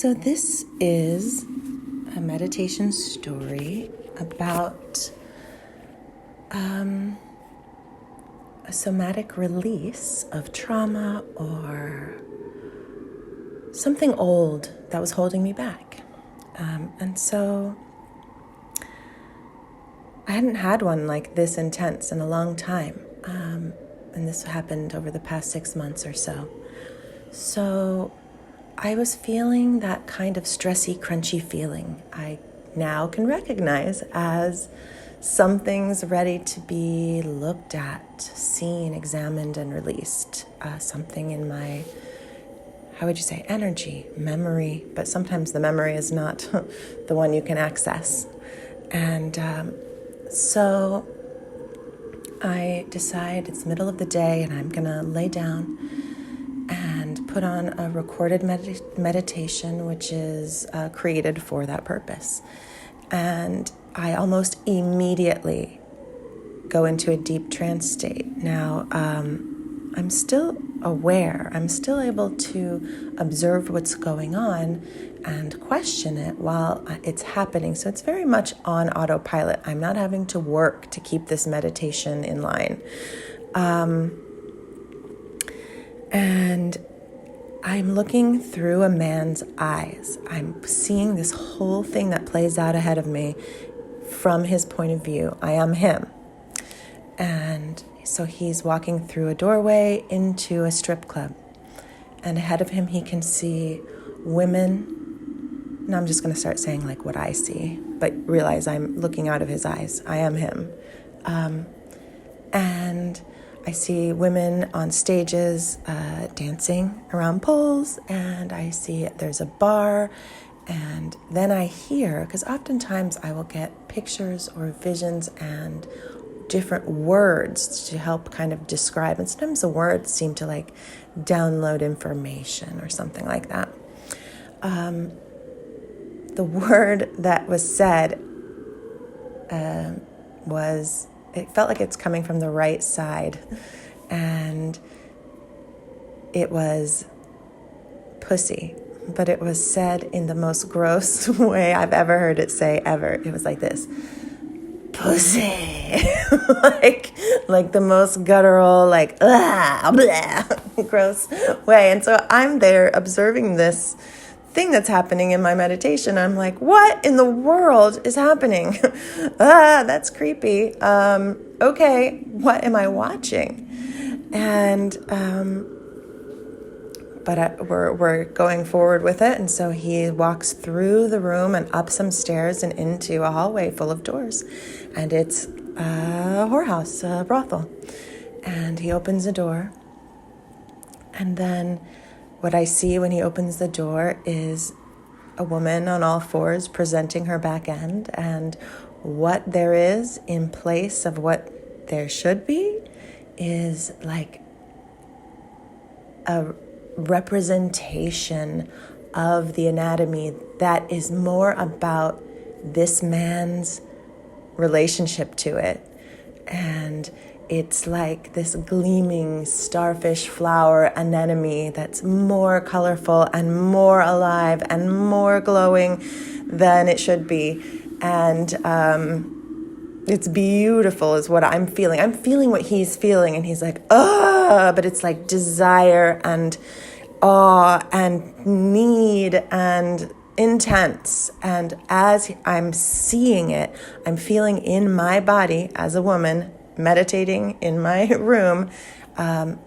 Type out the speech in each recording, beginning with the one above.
So this is a meditation story about a somatic release of trauma or something old that was holding me back. And so I hadn't had one like this intense in a long time. And this happened over the past 6 months or so. So I was feeling that kind of stressy, crunchy feeling I now can recognize as something's ready to be looked at, seen, examined, and released. Something in my, how would you say, energy, memory, but sometimes the memory is not the one you can access. And so I decide it's the middle of the day and I'm going to lay down and put on a recorded meditation, which is created for that purpose. And I almost immediately go into a deep trance state. Now, I'm still aware. I'm still able to observe what's going on and question it while it's happening. So it's very much on autopilot. I'm not having to work to keep this meditation in line. And I'm looking through a man's eyes. I'm seeing this whole thing that plays out ahead of me from his point of view. I am him. And so he's walking through a doorway into a strip club. And ahead of him, he can see women. Now I'm just going to start saying like what I see, but realize I'm looking out of his eyes. I am him. And I see women on stages dancing around poles, and I see there's a bar, and then I hear, because oftentimes I will get pictures or visions and different words to help kind of describe, and sometimes the words seem to like download information or something like that. The word that was said was, it felt like it's coming from the right side, and it was pussy, but it was said in the most gross way I've ever heard it say ever. It was like this, pussy, like the most guttural, like blah, gross way. And so I'm there observing this thing that's happening in my meditation. I'm like, what in the world is happening? That's creepy. Okay, what am I watching? And we're going forward with it. And so he walks through the room and up some stairs and into a hallway full of doors. And it's a whorehouse, a brothel. And he opens a door. And then what I see when he opens the door is a woman on all fours presenting her back end, and what there is in place of what there should be is like a representation of the anatomy that is more about this man's relationship to it. And it's like this gleaming starfish flower anemone that's more colorful and more alive and more glowing than it should be. And it's beautiful is what I'm feeling. I'm feeling what he's feeling. And he's like, but it's like desire and awe and need and intense. And as I'm seeing it, I'm feeling in my body as a woman meditating in my room, I'm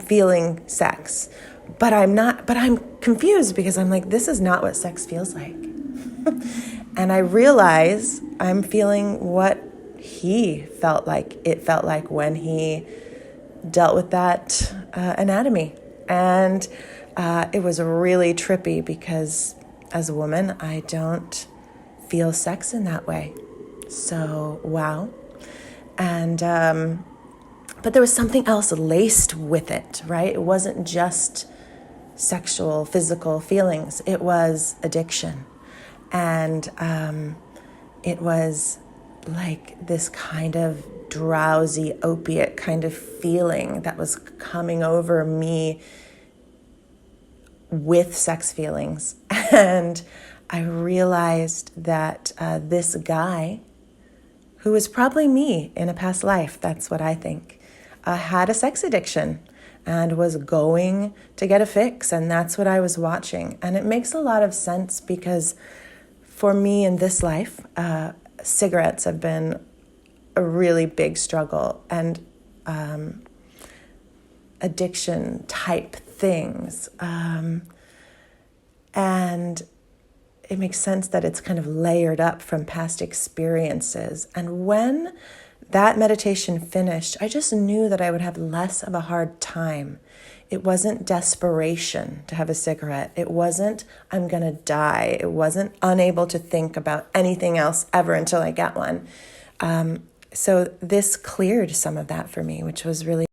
feeling sex, but I'm confused because I'm like, this is not what sex feels like. And I realize I'm feeling what he felt like it felt like when he dealt with that anatomy. And it was really trippy because as a woman, I don't feel sex in that way. So, wow. And, but there was something else laced with it, right? It wasn't just sexual, physical feelings. It was addiction. And it was like this kind of drowsy opiate kind of feeling that was coming over me with sex feelings. And I realized that this guy, who was probably me in a past life, that's what I think, had a sex addiction and was going to get a fix. And that's what I was watching. And it makes a lot of sense because for me in this life, cigarettes have been a really big struggle, and addiction type things. And it makes sense that it's kind of layered up from past experiences. And when that meditation finished, I just knew that I would have less of a hard time. It wasn't desperation to have a cigarette. It wasn't, I'm going to die. It wasn't unable to think about anything else ever until I get one. So this cleared some of that for me, which was really